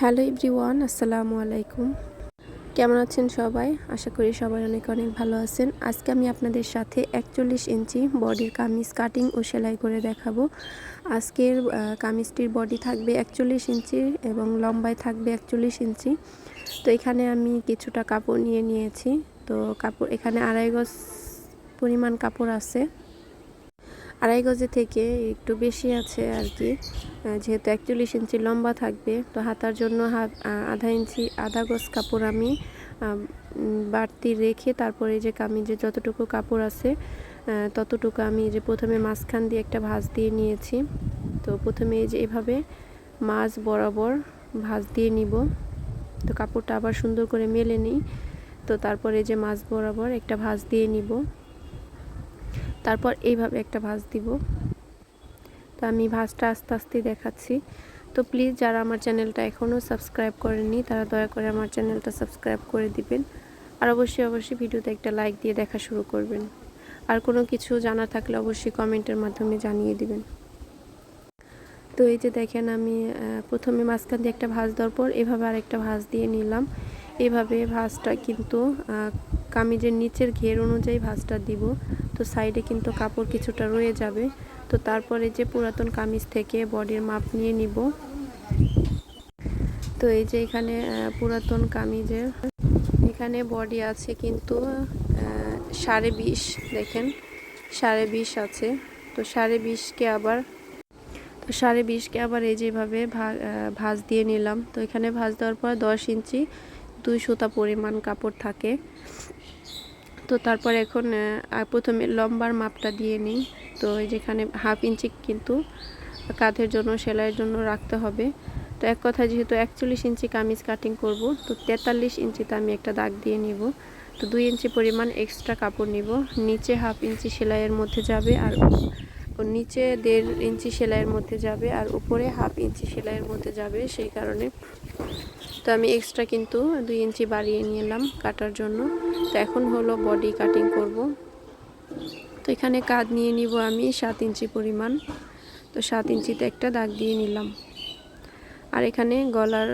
Hello everyone, আসসালামু আলাইকুম। কেমন আছেন সবাই? আশা করি সবাই অনেক ভালো আছেন। আজকে আমি আপনাদের সাথে ৪১ ইঞ্চি বডির কামিজ কাটিং ও সেলাই করে দেখাবো। আজকের কামিজটির বডি থাকবে ৪১ ইঞ্চি এবং লম্বায় থাকবে ৪১ ইঞ্চি। তো এখানে আমি কিছুটা কাপড় নিয়েছি। তো কাপড় এখানে ২.৫ গজ পরিমাণ কাপড় আছে। ২.৫ গজে থেকে একটু বেশি আছে আর কি, যেহেতু ৪১ ইঞ্চি লম্বা থাকবে। তো হাতার জন্য আধা গজ কাপড় আমি বাড়তি রেখে তারপরে যে কামিজে যতটুকু কাপড় আছে ততটুকু আমি যে প্রথমে মাঝখান দিয়ে একটা ভাঁজ দিয়ে নিয়েছি। তো প্রথমে এই যে এভাবে মাঝ বরাবর ভাঁজ দিয়ে নিব। তো কাপড়টা আবার সুন্দর করে মেলে নিই। তো তারপরে যে মাঝ বরাবর একটা ভাঁজ দিয়ে নিব, তারপর এইভাবে একটা ভাঁজ দিব। তো আমি ভাঁজটা আস্তে আস্তে দেখাচ্ছি। তো প্লিজ যারা আমার চ্যানেলটা এখনও সাবস্ক্রাইব করেননি তারা দয়া করে আমার চ্যানেলটা সাবস্ক্রাইব করে দিবেন। আর অবশ্যই ভিডিওতে একটা লাইক দিয়ে দেখা শুরু করবেন। আর কোনো কিছু জানা থাকলে অবশ্যই কমেন্টের মাধ্যমে জানিয়ে দিবেন। তো এই যে দেখেন, আমি প্রথমে মাঝখান দিয়ে একটা ভাঁজ দেওয়ার পর এভাবে আরেকটা ভাঁজ দিয়ে নিলাম। এভাবে ভাঁজটা কিন্তু কামিজের নিচের ঘের অনুযায়ী ভাঁজটা দিব। তো সাইডে কিন্তু কাপড় কিছুটা রয়ে যাবে। তো তারপরে যে পুরাতন কামিজ থেকে বডির মাপ নিয়ে নিব। তো এই যে এখানে পুরাতন কামিজের এখানে বডি আছে কিন্তু ২.৫ দেখেন ২.৫ আছে। তো ২.৫কে আবার এই যেভাবে ভাঁজ দিয়ে নিলাম। তো এখানে ভাঁজ দেওয়ার পর ১০ ইঞ্চি ২ সুতা পরিমাণ কাপড় থাকে। তো তারপর এখন প্রথমে লম্বার মাপটা দিয়ে নিই। তো যেখানে ১/২ ইঞ্চি কিন্তু কাঁধের জন্য সেলাইয়ের জন্য রাখতে হবে। তো এক কথা যেহেতু ৪১ ইঞ্চি কামিজ কাটিং করব, তো ৪৩ ইঞ্চিতে আমি একটা দাগ দিয়ে নিব। তো ২ ইঞ্চি পরিমাণ এক্সট্রা কাপড় নিব। নিচে ১/২ ইঞ্চি সেলাইয়ের মধ্যে যাবে আর নিচে ১.৫ ইঞ্চি সেলাইয়ের মধ্যে যাবে আর উপরে ১/২ ইঞ্চি সেলাইয়ের মধ্যে যাবে। সেই কারণে তো আমি এক্সট্রা কিন্তু ২ ইঞ্চি বাড়িয়ে নিলাম কাটার জন্য। তো এখন হলো বডি কাটিং করব। তো এখানে কাঁধ নিয়ে নিব আমি ৭ ইঞ্চি পরিমাণ। তো ৭ ইঞ্চিতে একটা দাগ দিয়ে নিলাম। আর এখানে গলার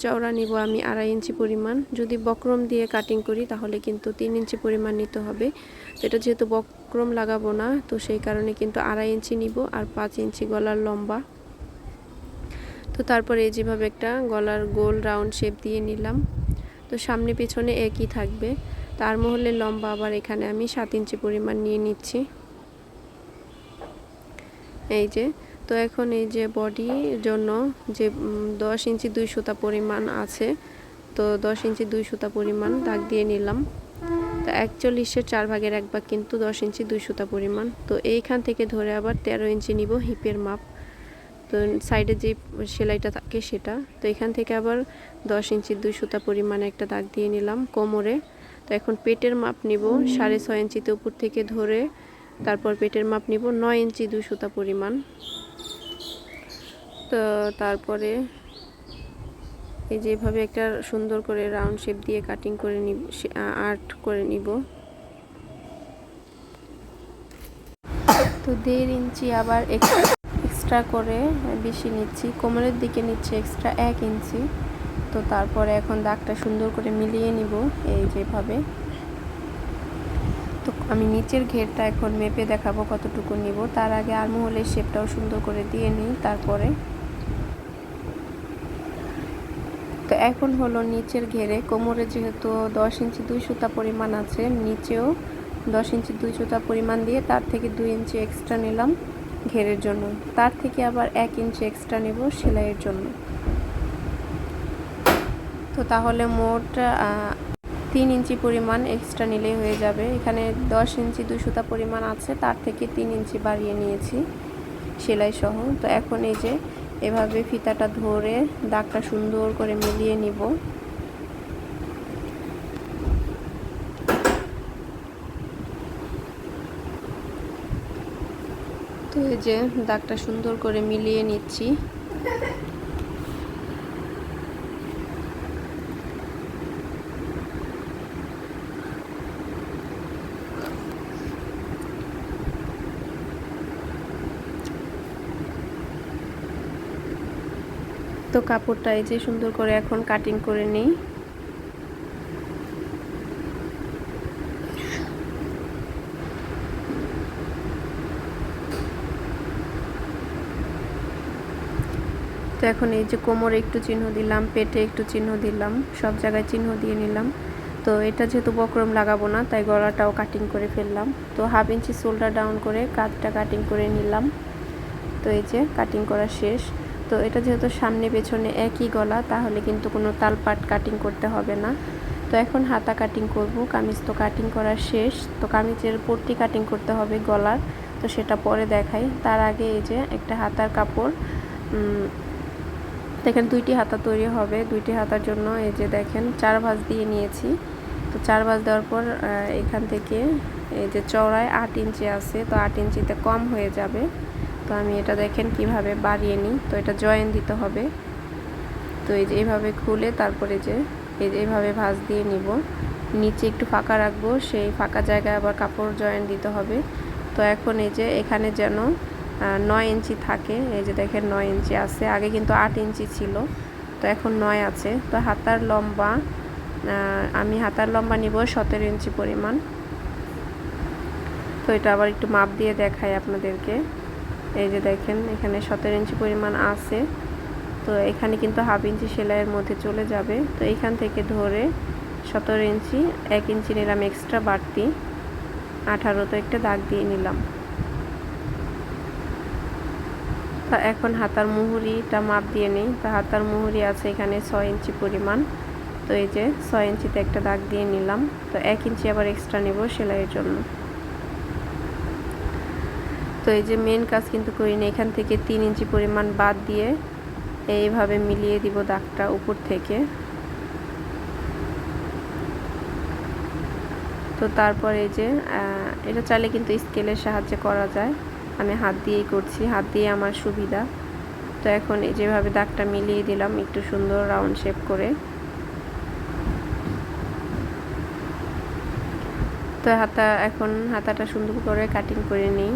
চওড়া নিব আমি ২.৫ ইঞ্চি পরিমাণ। যদি বক্রম দিয়ে কাটিং করি তাহলে কিন্তু ৩ ইঞ্চি পরিমাণ নিতে হবে। তো এটা যেহেতু বক্রম লাগাবো না, তো সেই কারণে কিন্তু ২.৫ ইঞ্চি নিব আর ৫ ইঞ্চি গলার লম্বা। তো তারপরে এই যেভাবে একটা গলার গোল রাউন্ড শেপ দিয়ে নিলাম। তো সামনে পিছনে একই থাকবে। তার মহলে লম্বা আবার এখানে আমি ৭ ইঞ্চি পরিমাণ নিয়ে নিচ্ছি। এই যে, তো এখন এই যে বডির জন্য যে ১০ ইঞ্চি ২ সুতা পরিমাণ আছে, তো ১০ ইঞ্চি ২ সুতা পরিমাণ দাগ দিয়ে নিলাম। তো ৪১-এর ৪ ভাগের ১ ভাগ কিন্তু ১০ ইঞ্চি ২ সুতা পরিমাণ। তো এইখান থেকে ধরে আবার ১৩ ইঞ্চি নিব হিপের মাপ। তো সাইডে যে সেলাইটা থাকে সেটা। তো এখান থেকে আবার ১০ ইঞ্চি ২ সুতা পরিমাণে একটা দাগ দিয়ে নিলাম কোমরে। তো এখন পেটের মাপ নিব ৬.৫ ইঞ্চিতে উপর থেকে ধরে, তারপর পেটের মাপ নিব ৯ ইঞ্চি ২ সুতা পরিমাণ। তো তারপরে এই যেভাবে একটা সুন্দর করে রাউন্ড শেপ দিয়ে কাটিং করে নিব, আর্ট করে নিব। তো ১.৫ ইঞ্চি আবার এক্সট্রা করে বেশি নিচ্ছি, কোমরের দিকে নিচ্ছি এক্সট্রা ১ ইঞ্চি। তো তারপরে এখন দাগটা সুন্দর করে মিলিয়ে নিব এই যেভাবে। তো আমি নিচের ঘেরটা এখন মেপে দেখাবো কতটুকু নিব। তার আগে আর্মহোলের শেপটাও সুন্দর করে দিয়ে নিই। তারপরে তো এখন হলো নিচের ঘেরে কোমরে যেহেতু ১০ ইঞ্চি ২ সুতা পরিমাণ আছে, নিচেও ১০ ইঞ্চি ২ সুতা পরিমাণ দিয়ে তার থেকে ২ ইঞ্চি এক্সট্রা নিলাম ঘেরের জন্য। তার থেকে আবার ১ ইঞ্চি এক্সট্রা নেব সেলাইয়ের জন্য। তো তাহলে মোট ৩ ইঞ্চি পরিমাণ এক্সট্রা নিলেই হয়ে যাবে। এখানে ১০ ইঞ্চি ২ সুতা পরিমাণ আছে, তার থেকে ৩ ইঞ্চি বাড়িয়ে নিয়েছি সেলাই সহ। তো এখন এই যে এভাবে ফিতাটা ধরে দাগটা সুন্দর করে মিলিয়ে নিব। তো এই যে দাগটা সুন্দর করে মিলিয়ে নিচ্ছি। তো কাপড়টা এই যে সুন্দর করে এখন কাটিং করে নিই। তো এখন এই যে কোমরে একটু চিহ্ন দিলাম, পেটে একটু চিহ্ন দিলাম, সব জায়গায় চিহ্ন দিয়ে নিলাম। তো এটা যেহেতু বক্রম লাগাবো না, তাই গলাটাও কাটিং করে ফেললাম। তো 1/2 ইঞ্চি শোল্ডার ডাউন করে কাঁধটা কাটিং করে নিলাম। তো এই যে কাটিং করা শেষ। তো এটা যেহেতু সামনে পেছনে একই গলা, তাহলে কিন্তু কোনো তালপাট কাটিং করতে হবে না। তো এখন হাতা কাটিং করব। কামিজ তো কাটিং করা শেষ। তো কামিজের পট্টি কাটিং করতে হবে গলার, তো সেটা পরে দেখাই। তার আগে এই যে একটা হাতার কাপড়, দেখেন 2টি হাতা তৈরি হবে। 2টি হাতার জন্য এই যে দেখেন 4 ভাঁজ দিয়ে নিয়েছি। তো 4 ভাঁজ দেওয়ার পর এখান থেকে এই যে চওড়ায় 8 ইঞ্চি আছে, তো 8 ইঞ্চিতে কম হয়ে যাবে। তো আমি এটা দেখেন কিভাবে বাড়িয়ে নিই। তো এটা জয়েন দিতে হবে। তো এই যে এইভাবে খুলে তারপরে যে এইভাবে ভাঁজ দিয়ে নিব। নিচে একটু ফাঁকা রাখবো, সেই ফাঁকা জায়গায় আবার কাপড় জয়েন দিতে হবে। তো এখন এই যে এখানে যেন 9 ইঞ্চি থাকে। এই যে দেখেন 9 ইঞ্চি আছে, আগে কিন্তু 8 ইঞ্চি ছিল, তো এখন 9 আছে। তো হাতার লম্বা আমি হাতার লম্বা নিব 17 ইঞ্চি পরিমাণ। তো এটা আবার একটু মাপ দিয়ে দেখাই আপনাদেরকে। এই যে দেখেন এখানে 17 ইঞ্চি পরিমাণ আছে। তো এখানে কিন্তু 1/2 ইঞ্চি সেলাইয়ের মধ্যে চলে যাবে। তো এখান থেকে ধরে 17 ইঞ্চি 1 ইঞ্চি নিলাম এক্সট্রা বাড়তি, 18 তো একটা দাগ দিয়ে নিলাম। তো এখন হাতার মুহুরিটা মাপ দিয়ে নিই। তো হাতার মুহুরি আছে এখানে 6 ইঞ্চি পরিমাণ। তো এই যে 6 ইঞ্চিতে একটা দাগ দিয়ে নিলাম। তো 1 ইঞ্চি আবার এক্সট্রা নেব সেলাইয়ের জন্য। তো এই যে মেন কাজ কিন্তু করিনি, এখান থেকে 3 ইঞ্চি পরিমাণ বাদ দিয়ে এইভাবে মিলিয়ে দিব দাগটা উপর থেকে। তো তারপর এই যে এটা চাইলে কিন্তু স্কেলের সাহায্যে করা যায়, আমি হাত দিয়েই করছি, হাত দিয়ে আমার সুবিধা। তো এখন এই যেভাবে দাগটা মিলিয়ে দিলাম একটু সুন্দর রাউন্ড শেপ করে। তো এখন হাতাটা সুন্দর করে কাটিং করে নিই।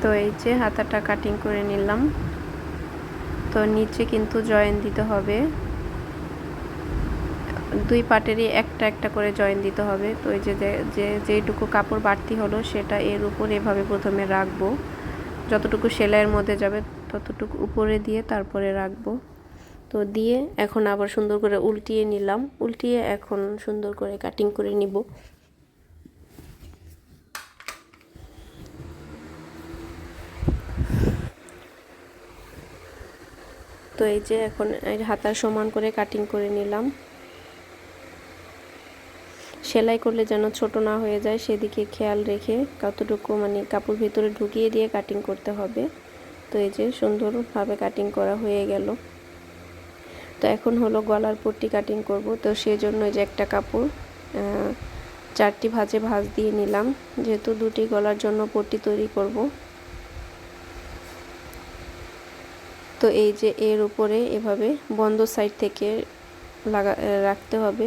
তো এই যে হাতাটা কাটিং করে নিলাম। তো নিচে কিন্তু জয়েন দিতে হবে, 2 পাটেরই একটা একটা করে জয়েন দিতে হবে। তো এই যে যেটুকু কাপড় বাড়তি হলো সেটা এর উপর এভাবে প্রথমে রাখবো, যতটুকু সেলাইয়ের মধ্যে যাবে ততটুকু উপরে দিয়ে তারপরে রাখবো। তো দিয়ে এখন আবার সুন্দর করে উল্টিয়ে নিলাম, উল্টিয়ে এখন সুন্দর করে কাটিং করে নিব। তো এই যে এখন হাতার সমান করে কাটিং করে নিলাম। সেলাই করলে যেন ছোট না হয়ে যায় সেদিকে খেয়াল রেখে কতটুকু মানে কাপড় ভিতরে ঢুকিয়ে দিয়ে কাটিং করতে হবে। তো এই যে সুন্দরভাবে কাটিং করা হয়ে গেল। তো এখন হলো গলার পট্টি কাটিং করব। তো সেজন্য যে একটা কাপড় 4টি ভাঁজে ভাঁজ দিয়ে নিলাম, যেহেতু 2টি গলার জন্য পট্টি তৈরি করব। তো এই যে এর উপরে এভাবে বন্ধ সাইড থেকে রাখতে হবে।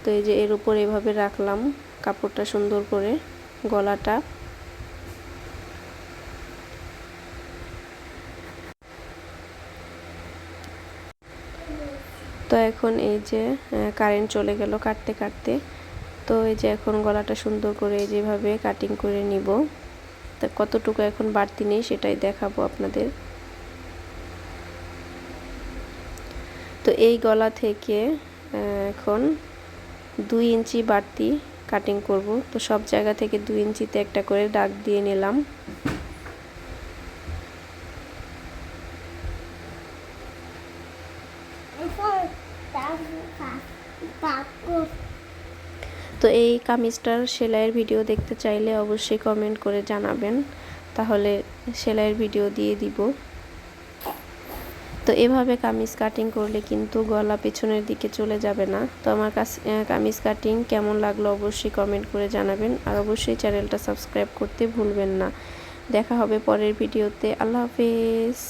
তো এই যে এর উপর এভাবে রাখলাম কাপড়টা সুন্দর করে গলাটা। তো এখন এই যে কারেন্ট চলে গেল কাটতে কাটতে। তো এই যে এখন গলাটা সুন্দর করে যেভাবে কাটিং করে নিব। তো কতটুকু এখন বাড়তি নেই সেটাই দেখাবো আপনাদের। তো এই গলা থেকে এখন 2 ইঞ্চি বাড়তি কাটিং করব। তো সব জায়গা থেকে 2 ইঞ্চিতে একটা করে দাগ দিয়ে নিলাম। তো এই কামিজটার সেলাইয়ের ভিডিও দেখতে চাইলে অবশ্যই কমেন্ট করে জানাবেন, তাহলে সেলাইয়ের ভিডিও দিয়ে দিব। তো এভাবে কামিজ কাটিং করলে কিন্তু গলা পেছনের দিকে চলে যাবে না। তো আমার কামিজ কাটিং কেমন লাগলো অবশ্যই কমেন্ট করে জানাবেন, আর অবশ্যই চ্যানেলটা সাবস্ক্রাইব করতে ভুলবেন না। দেখা হবে পরের ভিডিওতে। আল্লাহ হাফেজ।